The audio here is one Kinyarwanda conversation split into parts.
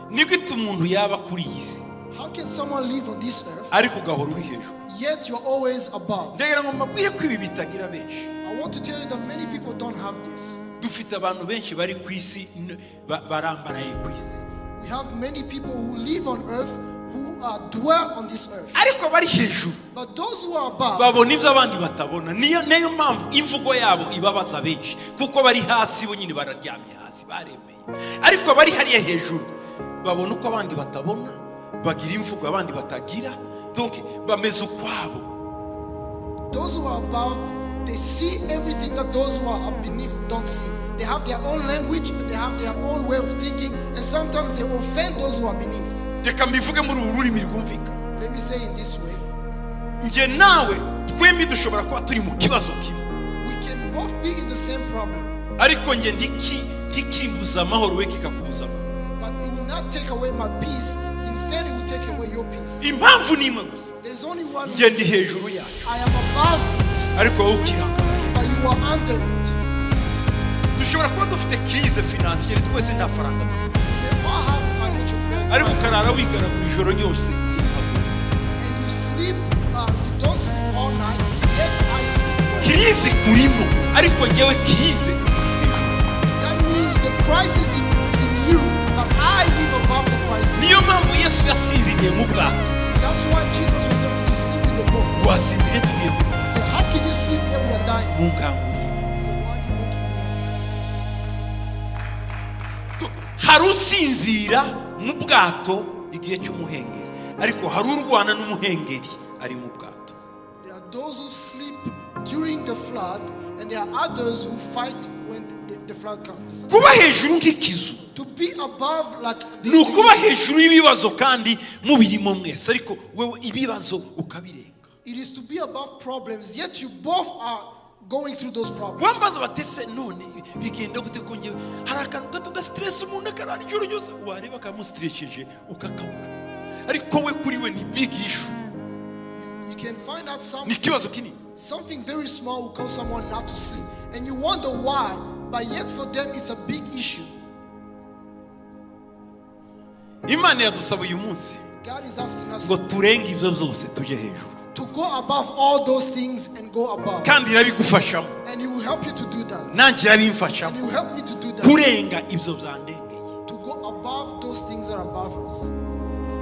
nigute umuntu yaba kuri isi How can someone live on this earth ariko ugahora uri hejuru? yet you're always above? Ndagira ngo mbabwiye ko ibi bitagira benshi. I want to tell you that many people don't have this. Dufite abantu benshi bari ku isi barambaraye ku isi. We have many people who live on earth who dwell on this earth. Ariko bari hejuru. But those who are above, babona ibyo abandi batabona. Niyo mpamvu imvugo yabo ibabaza benshi kuko bari hasi bo nyine bararyamye hasi baremeye. Ariko bari hariya hejuru babona uko abandi batabona, bagira imvugo abandi batagira. Donc bameze ukwabo. Those who are above, they see everything that those who are beneath don't see. They have their own language and they have their own way of thinking, and sometimes they offend those who are beneath. Reka mbivuge muri uru rurimi rwumvikana. Let me say it this way. Nge nawe twembi dushobora kuba turi mu kibazo kimwe. We can both be in the same problem. Ariko nge ndikimbuza amahoro we kikakubuza amahoro. But it will not take away my peace. Instead, it will take away your peace. Impamvu ni imwe gusa. There is only one. Nge ndi hejuru yacu. I am above it. Ariko wowe ukirangara. But you are under it. Dushobora kuba dufite crise financière twese nta faranga dufite. We all have financial problems. Ariko ukarara wigaragura ijoro ryose. And you sleep, you don't sleep all night, yet I sleep well. Crise kurimo, ariko ngewe crise. That means the crisis is in you, but I live above the crisis. Niyo mpamvu Yesu yasinziriye mu bwato. That's why Jesus was able to sleep in the boat. Wasinziriye tugiye gupfa. Say, how can you sleep here? We are dying. Munkangurire. Say, why are you waking me up? Hari usinzira mu bwato igihe cy'umuhengeri, ariko hari urwana n'umuhengeri ari mu bwato. There are those who sleep during the flood, and there are others who fight when the flood comes. Kuba hejuru nk'ikizu. To be above like Ni ukuba hejuru y'ibibazo kandi mubirimo mwese, ariko wewe ibibazo ukabirenga. it is to be above problems, yet you both are going through those problems. Wambaza batese none bigenda gute ko ngewe hari akantu gato ga stress umuntu akarara ijoro ryose wareba kamustressheje ukakabura, ariko we kuri we ni big issue. You can find out Ni kibazo kinini. something very small will cause someone not to sleep, and you wonder why, but yet for them it's a big issue. Imana yadusaba uyu munsi God is asking us ngo turenge ibyo byose tuje hejuru, to go above all those things and go above, kandi irabigufashamo and He will help you to do that, nanjye and irabimfashamo He will help me to do that, kurenga ibyo byandengeye, to go above those things that are above us,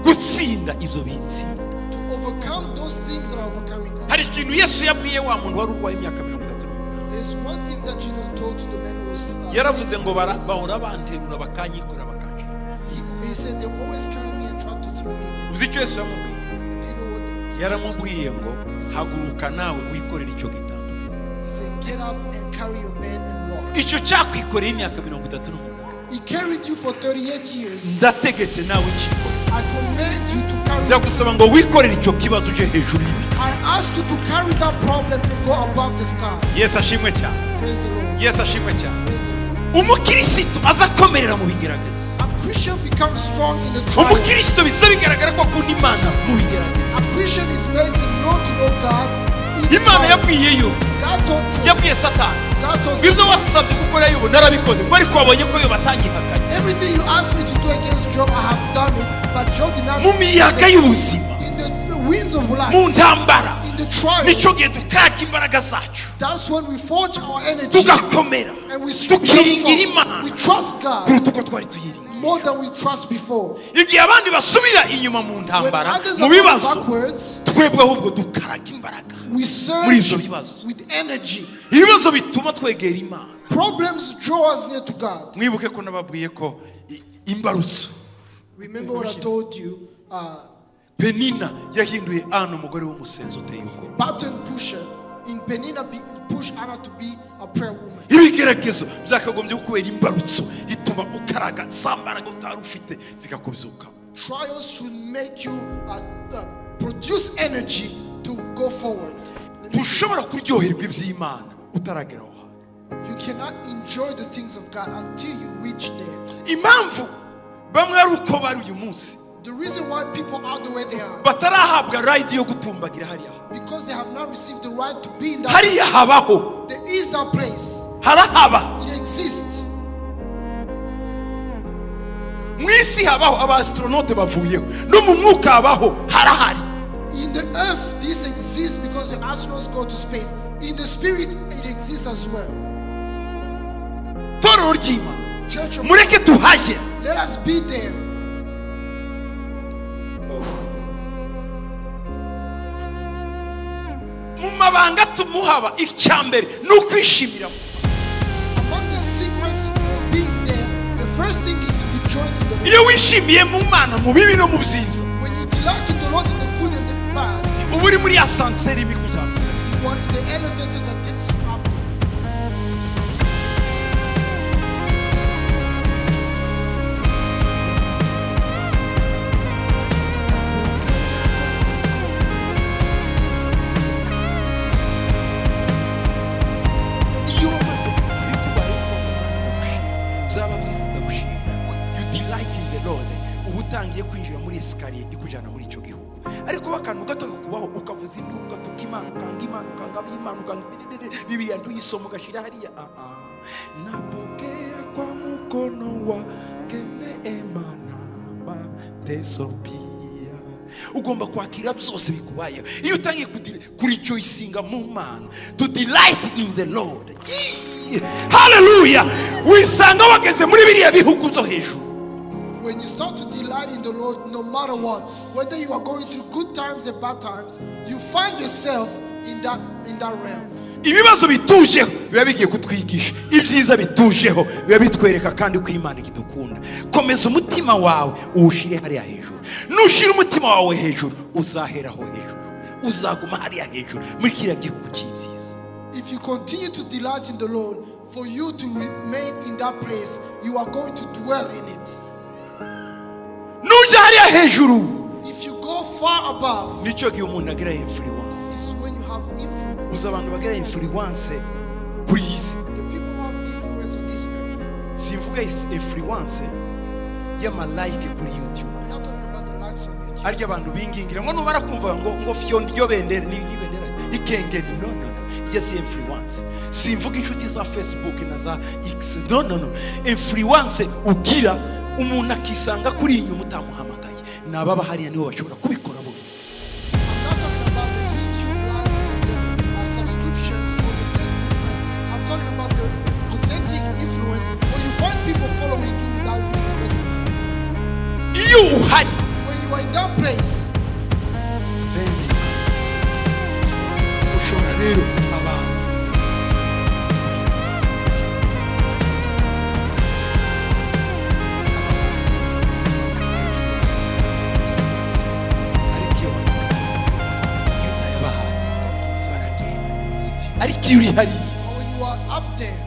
gutsinda ibyo bintsinda. to overcome those things that are overcoming us. Hari ikintu Yesu yabwiye wa muntu wari urwaye imyaka 38. There's one thing that Jesus told to the man who was Yaravuze ngo bahora banterura bakanyikora bakanjira. he said, they always carry me and try to throw me. Uzi icyo Yesu yamubwiye? Do you know what Yaramubwiye ngo haguruka nawe wikorera icyo gitandukanye. he said? Get up and carry your bed and walk. Icyo cyakwikoreye imyaka 38. He carried you for 38 years. Ndategetse nawe kiko. I command you to carry. Ndagusaba ngo wikorere icyo kibazo uje hejuru y'ibicu. I ask you to carry that problem and go above the sky. Yesu ashimwe cyane. Praise the Lord. Yesu ashimwe cyane. Praise the Lord. Umukristo azakomerera mu bigeragezo. A Christian becomes strong in the trials. Umukristo biza bigaragara ko akunda Imana mu bigeragezo. A Christian is made to know God in the Imana trials. yabwiyeyo, God told you. yabwiye Satani, God told ibyo you. wasabye gukora Yobu narabikoze, ariko wabonye ko Yobu atanyihakanye. Everything you asked me to do against Job, I have done it. But Job did not. Mu miyaga y'ubuzima, In the winds of life, mu ntambara, in the trials, nicyo gihe dukaga imbaraga zacu that's when we forge our energy tugakomera, and we tukiringira Imana we trust God kuruta uko twari tuyiringira. more than we trust before. Igihe abandi basubira inyuma mu When ntambara, others mu are going bibazo, backwards, twebwe ahubwo dukaraga imbaraga. we Muri ibyo surge bibazo. with energy. Ibibazo bituma twegera Imana. Problems draw us near to God. Mwibuke ko nababwiye ko imbarutso, Remember what I told you, Penina yahinduye Ana umugore w'umusenzi uteye ubwoba. button pusher in Penina pushed Anna to be a prayer woman. Ibigeragezo byakagombye kubera imbarutso ituma ukaraga zambaraga utari ufite zikakubyuka. Trials should make you produce energy to go forward. Ntushobora kuryoherwa iby'Imana utaragera aho hantu. You cannot enjoy the things of God until you reach there. Impamvu bamwe ari uko bari uyu munsi The reason why people are the way they are, batarahabwa right yo gutumbagira hariya. because they have not received the right to be in that. Hariya habaho, There is that place. harahaba. It exists. mu isi habaho abastronaute bavuyeho no mu mwuka habaho harahari. In the earth, this exists because the astronauts go to space. In the spirit, it exists as well. Torero ry'Imana, Church of mureke tuhaje. let us be there. Mu mabanga tumuhaba icyambere n'ukwishimira. Among the secrets of being there, the first thing is to rejoice in the Lord. Iyo wishimiye mu Mana mu bibi no mu byiza, When you delight in the Lord in the good and the bad, uba uri muri asanseri imikujyana. you are in the elevator that takes you up there. Iyo wamaze ibikubayeho byaba byiza ndagushima. You delight in the Lord. Uba utangiye kwinjira muri esikariye ikujyana muri icyo gihugu. Ariko bakantu gato kubaho ukavuza induru ugatuka Imana ukanga Biblia ntuyisoma ugashira hariya. Napokea kwa mkono wake neema na mateso pia. Ugomba kwakira byose bikubayeho. Iyo utangiye kurijoicinga mu Mana, to delight in the Lord. Hallelujah. Wisanga wageze muri biriya bihugu byo hejuru. When you start to delight in the Lord, no matter what, whether you are going through good times and bad times, you find yourself in that realm. Ibibazo bitujeho biba bigiye kutwigisha, ibyiza bitujeho biba bitwereka kandi ko Imana ikidukunda. Komeza umutima wawe uwushire hariya hejuru. Nushira umutima wawe hejuru uzaheraho hejuru, uzaguma hariya hejuru muri kiriya gihugu cy'ibyiza. If you continue to delight in the Lord, for you to remain in that place, you are going to dwell in it. Nuja hariya hejuru, If you go far above, nicyo gihe umuntu agira influence. it's when you have influence. Uza abantu bagira influence kuri isi. The people who have influence on this earth. Simvuga influence y'amalike kuri YouTube. I'm not talking about the likes on YouTube. Arya abantu bingingira ngo nubara kumva ngo fyondi ryo bendera ni bendera ikengeni. No. Yes, influence. Simvuga inshuti za Facebook na za X. No. Influence ugira umuntu akisanga kuri inyuma utamuhamagaye. Nababa hariya nibo bashobora kubikora bo. I'm not talking about the YouTube likes and the subscriptions or the Facebook friends. I'm talking about the authentic influence when you find people following you without you requesting. Iyo uhari, When you are in that place, then ushobora rero abantu ariko iyo uri hariya or when you are up there,